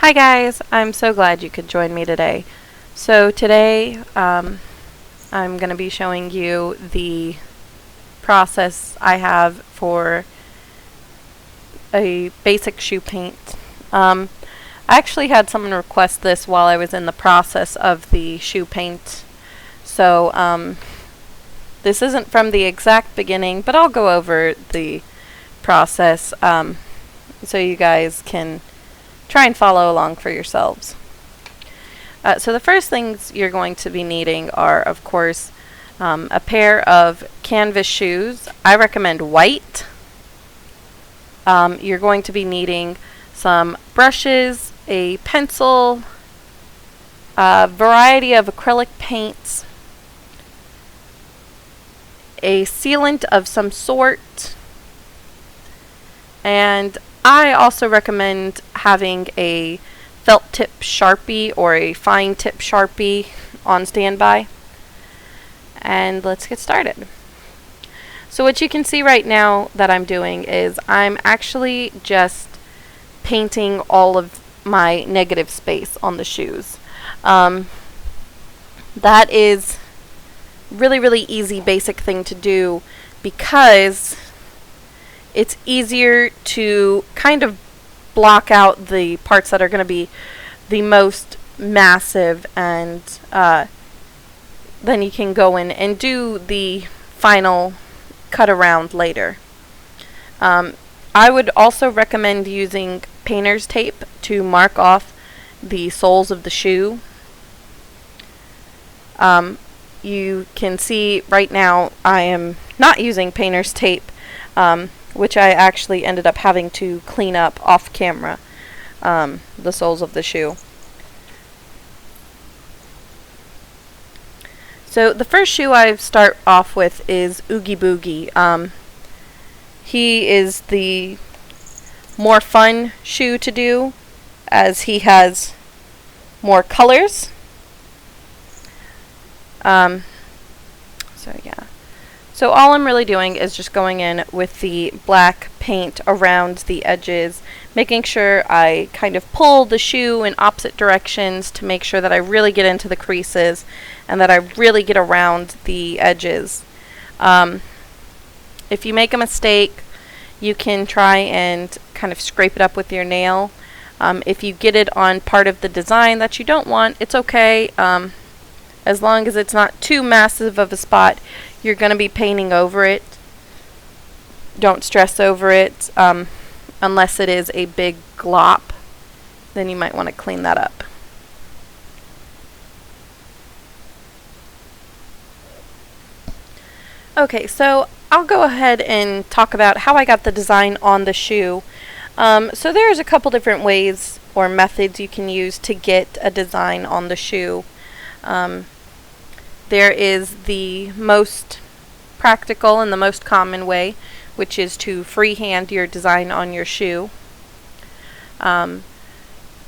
Hi guys, I'm so glad you could join me today. So today I'm going to be showing you the process I have for a basic shoe paint. I actually had someone request this while I was in the process of the shoe paint. So this isn't from the exact beginning, but I'll go over the process so you guys can try and follow along for yourselves. So the first things you're going to be needing are, of course, a pair of canvas shoes. I recommend white. You're going to be needing some brushes, a pencil, a variety of acrylic paints, a sealant of some sort, and I also recommend having a felt tip Sharpie or a fine tip Sharpie on standby. And let's get started. So what you can see right now that I'm doing is I'm actually just painting all of my negative space on the shoes. That is really easy basic thing to do because it's easier to kind of block out the parts that are going to be the most massive, and then you can go in and do the final cut around later. I would also recommend using painter's tape to mark off the soles of the shoe. You can see right now I am not using painter's tape, which I actually ended up having to clean up off camera, the soles of the shoe. So the first shoe I start off with is Oogie Boogie. He is the more fun shoe to do as he has more colors. So all I'm really doing is just going in with the black paint around the edges, making sure I kind of pull the shoe in opposite directions to make sure that I really get into the creases and that I really get around the edges. If you make a mistake, you can try and kind of scrape it up with your nail. If you get it on part of the design that you don't want, it's okay. As long as it's not too massive of a spot, you're going to be painting over it. Don't stress over it unless it is a big glop. Then you might want to clean that up. Okay, so I'll go ahead and talk about how I got the design on the shoe. So there's a couple different ways or methods you can use to get a design on the shoe. There is the most practical and the most common way, which is to freehand your design on your shoe. You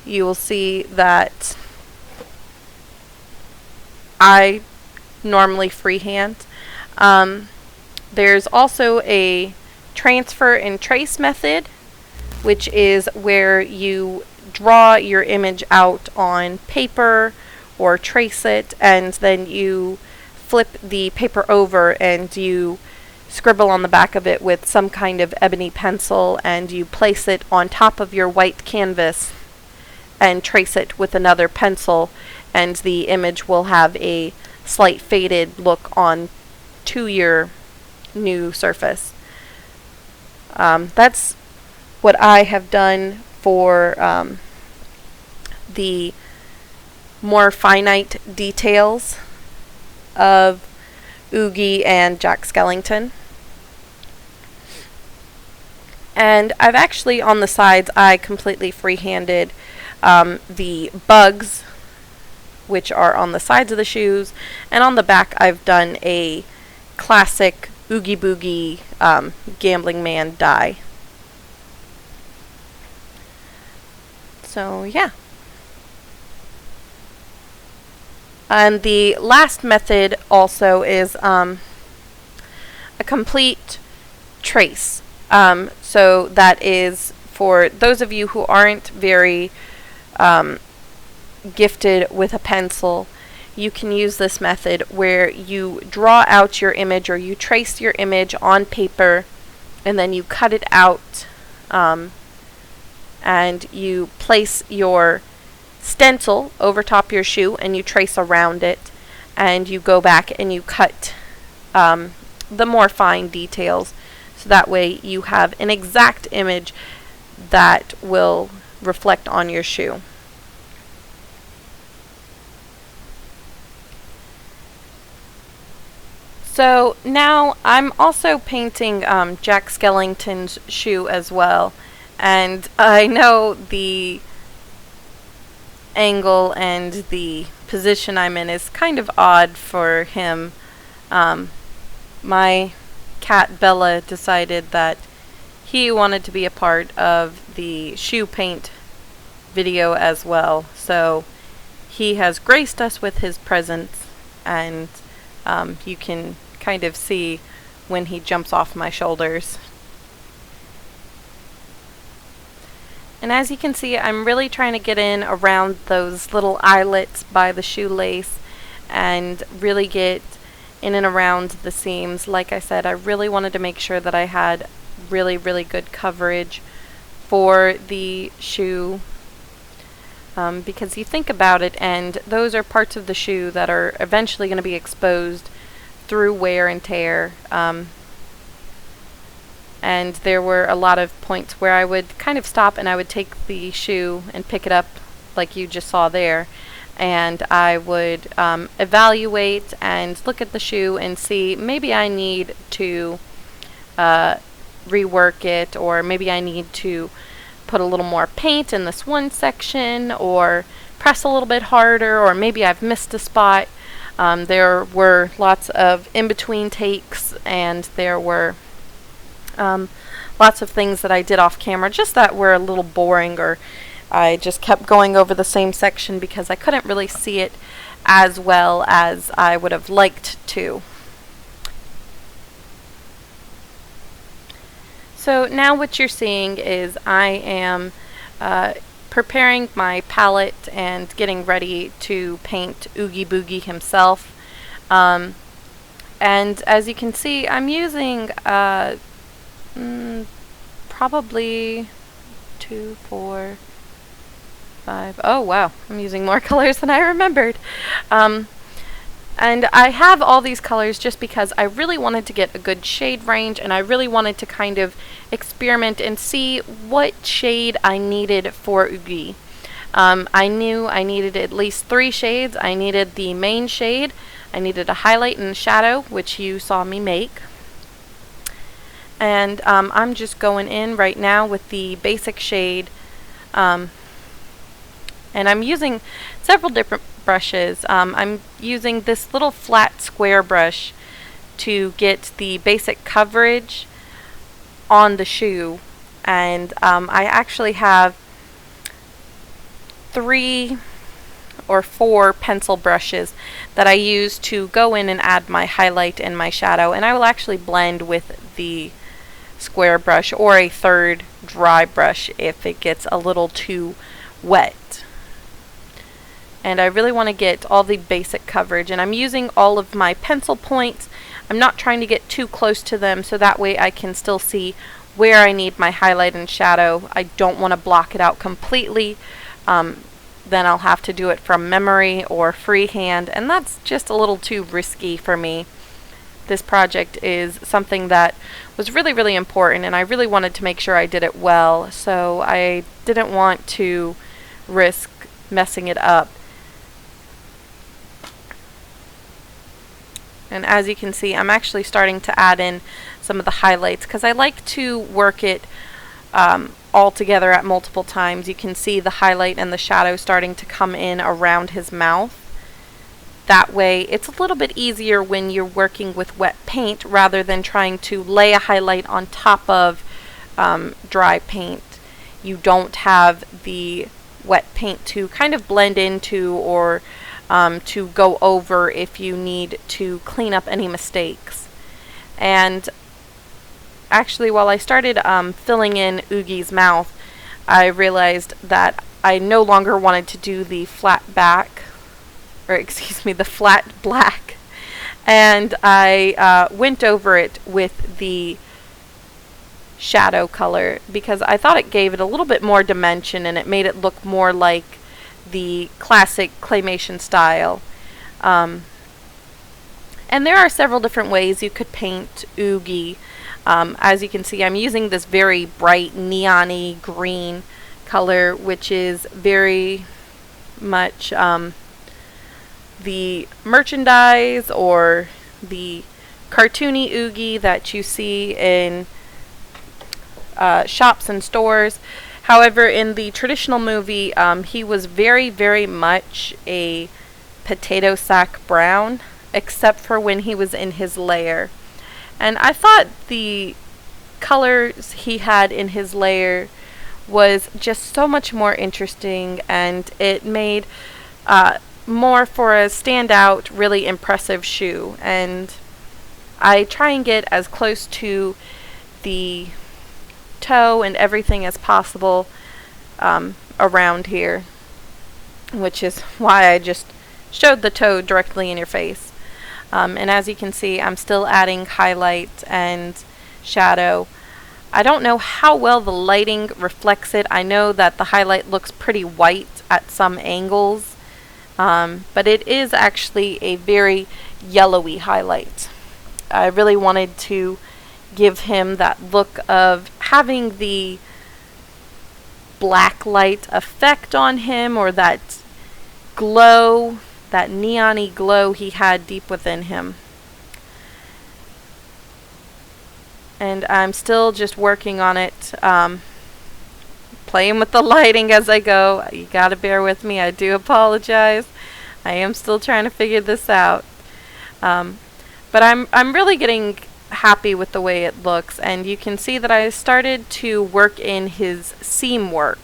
will see that I normally freehand. There's also a transfer and trace method, which is where you draw your image out on paper or trace it, and then you flip the paper over and you scribble on the back of it with some kind of ebony pencil, and you place it on top of your white canvas and trace it with another pencil, and the image will have a slight faded look on to your new surface. That's what I have done for the more finite details of Oogie and Jack Skellington. And I've actually, on the sides, I completely freehanded the bugs, which are on the sides of the shoes, and on the back I've done a classic Oogie Boogie Gambling Man die. So yeah. And the last method also is a complete trace. So that is for those of you who aren't very gifted with a pencil, you can use this method where you draw out your image, or you trace your image on paper, and then you cut it out, and you place your stencil over top your shoe and you trace around it, and you go back and you cut the more fine details, so that way you have an exact image that will reflect on your shoe. So now I'm also painting Jack Skellington's shoe as well, and I know the angle and the position I'm in is kind of odd for him. My cat Bella decided that he wanted to be a part of the shoe paint video as well, so he has graced us with his presence, and you can kind of see when he jumps off my shoulders. And as you can see, I'm really trying to get in around those little eyelets by the shoelace and really get in and around the seams. Like I said, I really wanted to make sure that I had really, really good coverage for the shoe, because you think about it, and those are parts of the shoe that are eventually going to be exposed through wear and tear. And there were a lot of points where I would kind of stop and I would take the shoe and pick it up like you just saw there, and I would evaluate and look at the shoe and see maybe I need to rework it, or maybe I need to put a little more paint in this one section, or press a little bit harder, or maybe I've missed a spot. There were lots of in-between takes, and there were lots of things that I did off camera just that were a little boring, or I just kept going over the same section because I couldn't really see it as well as I would have liked to. So now what you're seeing is I am preparing my palette and getting ready to paint Oogie Boogie himself. And as you can see, I'm using probably 2, 4, 5. Oh wow, I'm using more colors than I remembered. And I have all these colors just because I really wanted to get a good shade range, and I really wanted to kind of experiment and see what shade I needed for Oogie. I knew I needed at least 3 shades. I needed the main shade, I needed a highlight and a shadow, which you saw me make. And I'm just going in right now with the basic shade, and I'm using several different brushes. I'm using this little flat square brush to get the basic coverage on the shoe, and I actually have 3 or 4 pencil brushes that I use to go in and add my highlight and my shadow, and I will actually blend with the square brush or a third dry brush if it gets a little too wet. And I really want to get all the basic coverage, and I'm using all of my pencil points. I'm not trying to get too close to them, so that way I can still see where I need my highlight and shadow. I don't want to block it out completely. Then I'll have to do it from memory or freehand, and that's just a little too risky for me. This project is something that was really, really important, and I really wanted to make sure I did it well, so I didn't want to risk messing it up. And as you can see, I'm actually starting to add in some of the highlights because I like to work it all together at multiple times. You can see the highlight and the shadow starting to come in around his mouth. That way it's a little bit easier when you're working with wet paint rather than trying to lay a highlight on top of dry paint. You don't have the wet paint to kind of blend into, or to go over if you need to clean up any mistakes. And actually, while I started filling in Oogie's mouth, I realized that I no longer wanted to do the flat back, or excuse me, the flat black. And I went over it with the shadow color because I thought it gave it a little bit more dimension and it made it look more like the classic claymation style. And there are several different ways you could paint Oogie. As you can see, I'm using this very bright neon-y green color, which is very much the merchandise or the cartoony Oogie that you see in shops and stores. However, in the traditional movie, he was very, very much a potato sack brown, except for when he was in his lair. And I thought the colors he had in his lair was just so much more interesting, and it made more for a standout, really impressive shoe. And I try and get as close to the toe and everything as possible around here, which is why I just showed the toe directly in your face. And as you can see, I'm still adding highlight and shadow. I don't know how well the lighting reflects it. I know that the highlight looks pretty white at some angles, but it is actually a very yellowy highlight. I really wanted to give him that look of having the black light effect on him, or that glow, that neon-y glow he had deep within him. And I'm still just working on it, playing with the lighting as I go. You gotta bear with me, I do apologize. I am still trying to figure this out. But I'm really getting happy with the way it looks, and you can see that I started to work in his seam work,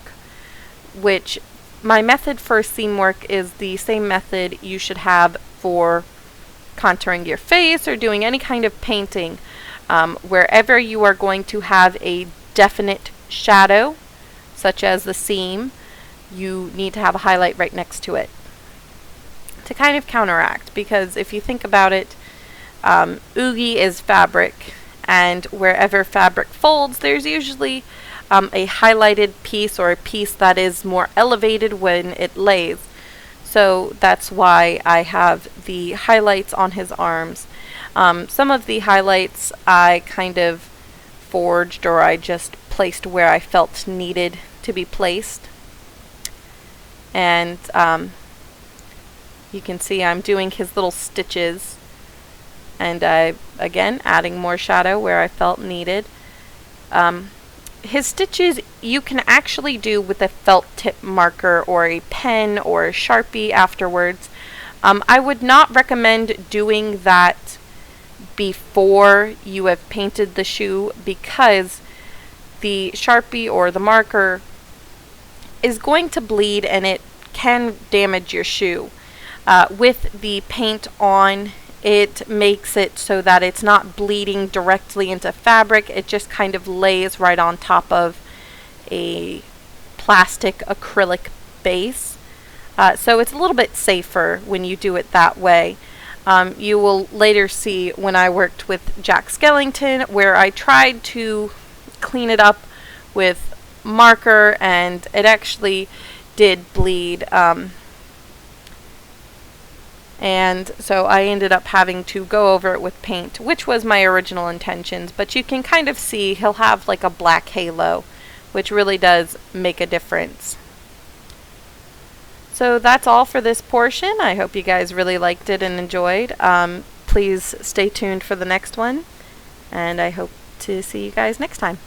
which my method for seam work is the same method you should have for contouring your face or doing any kind of painting. Wherever you are going to have a definite shadow, such as the seam, you need to have a highlight right next to it to kind of counteract, because if you think about it, Oogie is fabric, and wherever fabric folds, there's usually a highlighted piece, or a piece that is more elevated when it lays. So that's why I have the highlights on his arms. Some of the highlights I kind of forged, or I just placed where I felt needed to be placed. And you can see I'm doing his little stitches, and again adding more shadow where I felt needed. His stitches you can actually do with a felt tip marker or a pen or a Sharpie afterwards. I would not recommend doing that before you have painted the shoe, because the Sharpie or the marker is going to bleed and it can damage your shoe. With the paint on, it makes it so that it's not bleeding directly into fabric. It just kind of lays right on top of a plastic acrylic base. So it's a little bit safer when you do it that way. You will later see when I worked with Jack Skellington, where I tried to clean it up with marker, and it actually did bleed. And so I ended up having to go over it with paint, which was my original intentions. But you can kind of see he'll have like a black halo, which really does make a difference. So that's all for this portion. I hope you guys really liked it and enjoyed. Please stay tuned for the next one, and I hope to see you guys next time.